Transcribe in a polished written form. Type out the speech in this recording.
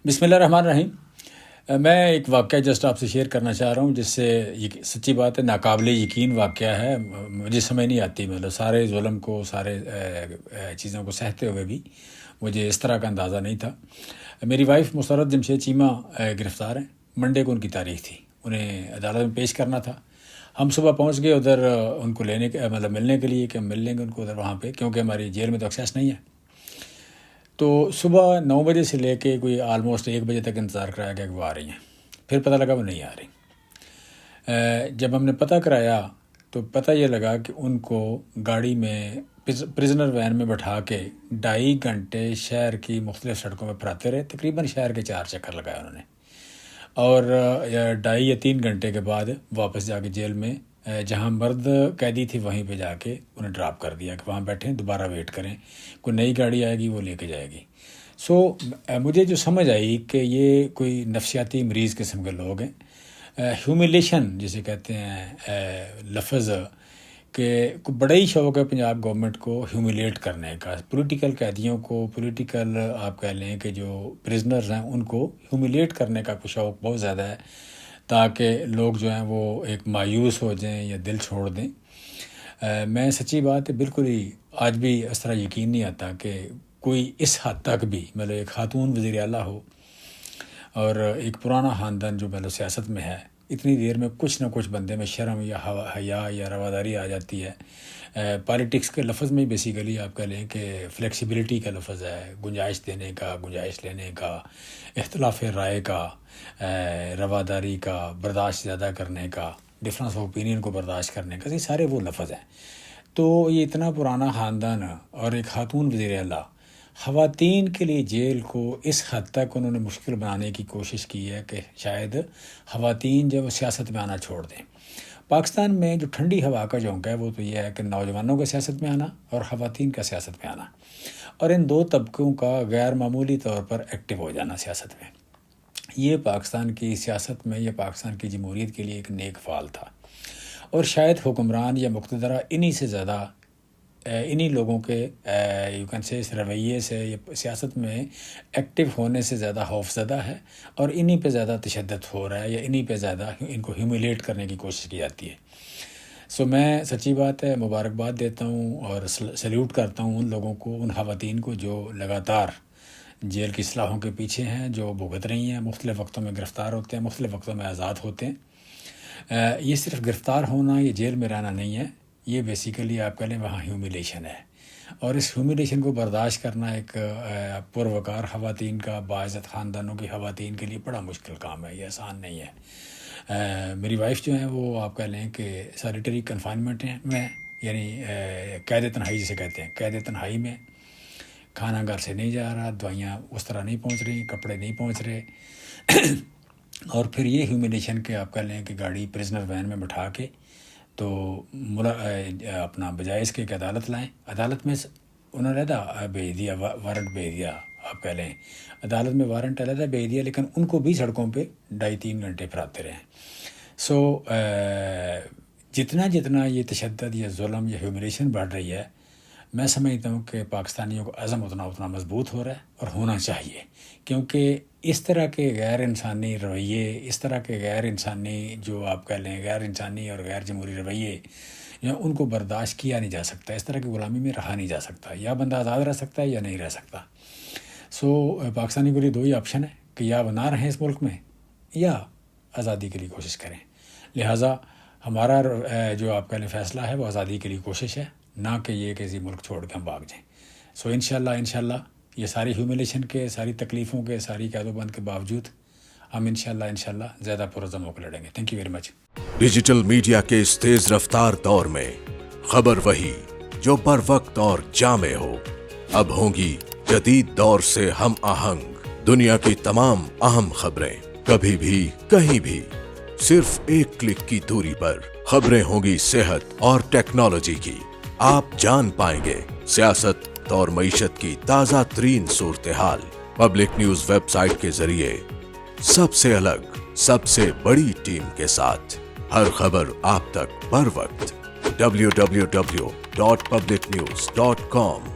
بسم اللہ الرحمن الرحیم۔ میں ایک واقعہ جسٹ آپ سے شیئر کرنا چاہ رہا ہوں جس سے سچی بات ہے ناقابل یقین واقعہ ہے، مجھے سمجھ نہیں آتی، مطلب سارے ظلم کو، سارے چیزوں کو سہتے ہوئے بھی مجھے اس طرح کا اندازہ نہیں تھا۔ میری وائف مسرت جمشید چیمہ گرفتار ہیں، منڈے کو ان کی تاریخ تھی، انہیں عدالت میں پیش کرنا تھا۔ ہم صبح پہنچ گئے ادھر ان کو لینے کے ملنے کے لیے کہ ہم مل لیں گے ان کو ادھر وہاں پہ، کیونکہ ہماری جیل میں تو ایکسیس نہیں ہے۔ تو صبح 9 بجے سے لے کے کوئی آلموسٹ 1 بجے تک انتظار کرایا گیا کہ وہ آ رہی ہیں، پھر پتہ لگا وہ نہیں آ رہی۔ جب ہم نے پتہ کرایا تو پتہ یہ لگا کہ ان کو گاڑی میں پرزنر وین میں بٹھا کے 2.5 گھنٹے شہر کی مختلف سڑکوں میں پھراتے رہے، تقریباً شہر کے 4 چکر لگائے انہوں نے، اور 2.5 یا 3 گھنٹے کے بعد واپس جا کے جیل میں جہاں مرد قیدی تھی وہیں پہ جا کے انہیں ڈراپ کر دیا کہ وہاں بیٹھیں، دوبارہ ویٹ کریں، کوئی نئی گاڑی آئے گی وہ لے کے جائے گی۔ مجھے جو سمجھ آئی کہ یہ کوئی نفسیاتی مریض قسم کے لوگ ہیں۔ ہیومیلیشن جسے کہتے ہیں لفظ، کہ بڑا ہی شوق ہے پنجاب گورنمنٹ کو ہیومیلیٹ کرنے کا، پولیٹیکل قیدیوں کو، پولیٹیکل آپ کہہ لیں کہ جو پرزنرز ہیں ان کو ہیومیلیٹ کرنے کا شوق بہت زیادہ ہے، تاکہ لوگ جو ہیں وہ ایک مایوس ہو جائیں یا دل چھوڑ دیں۔ میں سچی بات ہے بالکل ہی آج بھی اس طرح یقین نہیں آتا کہ کوئی اس حد تک بھی مطلب ایک خاتون وزیر اعلیٰ ہو اور ایک پرانا خاندان جو مطلب سیاست میں ہے، اتنی دیر میں کچھ نہ کچھ بندے میں شرم یا حیا یا رواداری آ جاتی ہے۔ پالیٹکس کے لفظ میں بیسیکلی آپ کہہ لیں کہ فلیکسیبلٹی کا لفظ ہے، گنجائش دینے کا، گنجائش لینے کا، اختلاف رائے کا، رواداری کا، برداشت زیادہ کرنے کا، ڈفرینس آف اوپینین کو برداشت کرنے کا، یہ سارے وہ لفظ ہیں۔ تو یہ اتنا پرانا خاندان اور ایک خاتون وزیر اعلیٰ، خواتین کے لیے جیل کو اس حد تک انہوں نے مشکل بنانے کی کوشش کی ہے کہ شاید خواتین جب سیاست میں آنا چھوڑ دیں۔ پاکستان میں جو ٹھنڈی ہوا کا جھونکا ہے وہ تو یہ ہے کہ نوجوانوں کا سیاست میں آنا اور خواتین کا سیاست میں آنا، اور ان دو طبقوں کا غیر معمولی طور پر ایکٹیو ہو جانا سیاست میں۔ یہ پاکستان کی سیاست میں، یہ پاکستان کی جمہوریت کے لیے ایک نیک فال تھا، اور شاید حکمران یا مقتدرہ انہی سے زیادہ انہی لوگوں کے یو کین سے اس رویے سے یا سیاست میں ایکٹیو ہونے سے زیادہ خوف زدہ ہے، اور انہی پہ زیادہ تشدد ہو رہا ہے، یا انہی پہ زیادہ ان کو ہیومیلیٹ کرنے کی کوشش کی جاتی ہے۔ میں سچی بات ہے مبارکباد دیتا ہوں اور سلیوٹ کرتا ہوں ان لوگوں کو، ان خواتین کو جو لگاتار جیل کی اصلاحوں کے پیچھے ہیں، جو بھگت رہی ہیں، مختلف وقتوں میں گرفتار ہوتے ہیں، مختلف وقتوں میں آزاد ہوتے ہیں۔ یہ صرف گرفتار ہونا، یہ جیل میں رہنا نہیں ہے، یہ بیسیکلی آپ کہہ لیں وہاں ہیومیلیشن ہے، اور اس ہیومیلیشن کو برداشت کرنا ایک پروکار خواتین کا، باعزت خاندانوں کی خواتین کے لیے بڑا مشکل کام ہے، یہ آسان نہیں ہے۔ میری وائف جو ہیں وہ آپ کہہ لیں کہ سالیٹری کنفائنمنٹ میں، یعنی قید تنہائی جسے کہتے ہیں، قید تنہائی میں، کھانا گھر سے نہیں جا رہا، دوائیاں اس طرح نہیں پہنچ رہی، کپڑے نہیں پہنچ رہے، اور پھر یہ ہیومیلیشن کے آپ کہہ لیں کہ گاڑی پرزنر وین میں بٹھا کے تو اپنا بجائے اس کے کہ عدالت لائیں، عدالت میں انہوں نے علیحدہ بھیج دیا، وارنٹ بھیج دیا، آپ کہہ لیں عدالت میں وارنٹ علیحدہ بھیج دیا، لیکن ان کو بھی سڑکوں پہ 2.5-3 گھنٹے پھراتے رہے۔ جتنا یہ تشدد یا ظلم یا ہیومیلیشن بڑھ رہی ہے، میں سمجھتا ہوں کہ پاکستانیوں کا عزم اتنا مضبوط ہو رہا ہے، اور ہونا چاہیے، کیونکہ اس طرح کے غیر انسانی رویے، اس طرح کے غیر انسانی جو آپ کہہ لیں غیر انسانی اور غیر جمہوری رویے، ان کو برداشت کیا نہیں جا سکتا، اس طرح کی غلامی میں رہا نہیں جا سکتا، یا بندہ آزاد رہ سکتا ہے یا نہیں رہ سکتا۔ پاکستانی کے لیے 2 ہی آپشن ہیں کہ یا وہ نہ رہیں اس ملک میں، یا آزادی کے لیے کوشش کریں۔ لہٰذا ہمارا جو آپ کہہ لیں فیصلہ ہے وہ آزادی کے لیے کوشش ہے، نہ کہ یہ کسی ملک چھوڑ کے ہم بھاگ جائیں۔ انشاءاللہ یہ ساری ہیومیلیشن کے، ساری تکلیفوں کے، ساری قید و بند کے باوجود ہم انشاءاللہ زیادہ پرعزم ہو کے لڑیں گے۔ Thank you very much. Digital media کے اس تیز رفتار دور میں خبر وہی جو بر وقت اور جامع ہو، اب ہوں گی جدید دور سے ہم آہنگ، دنیا کی تمام اہم خبریں کبھی بھی کہیں بھی صرف ایک کلک کی دوری پر۔ خبریں ہوں گی صحت اور ٹیکنالوجی کی، آپ جان پائیں گے سیاست اور معیشت کی تازہ ترین صورتحال۔ پبلک نیوز ویب سائٹ کے ذریعے سب سے الگ، سب سے بڑی ٹیم کے ساتھ ہر خبر آپ تک بر وقت۔ www.publicnews.com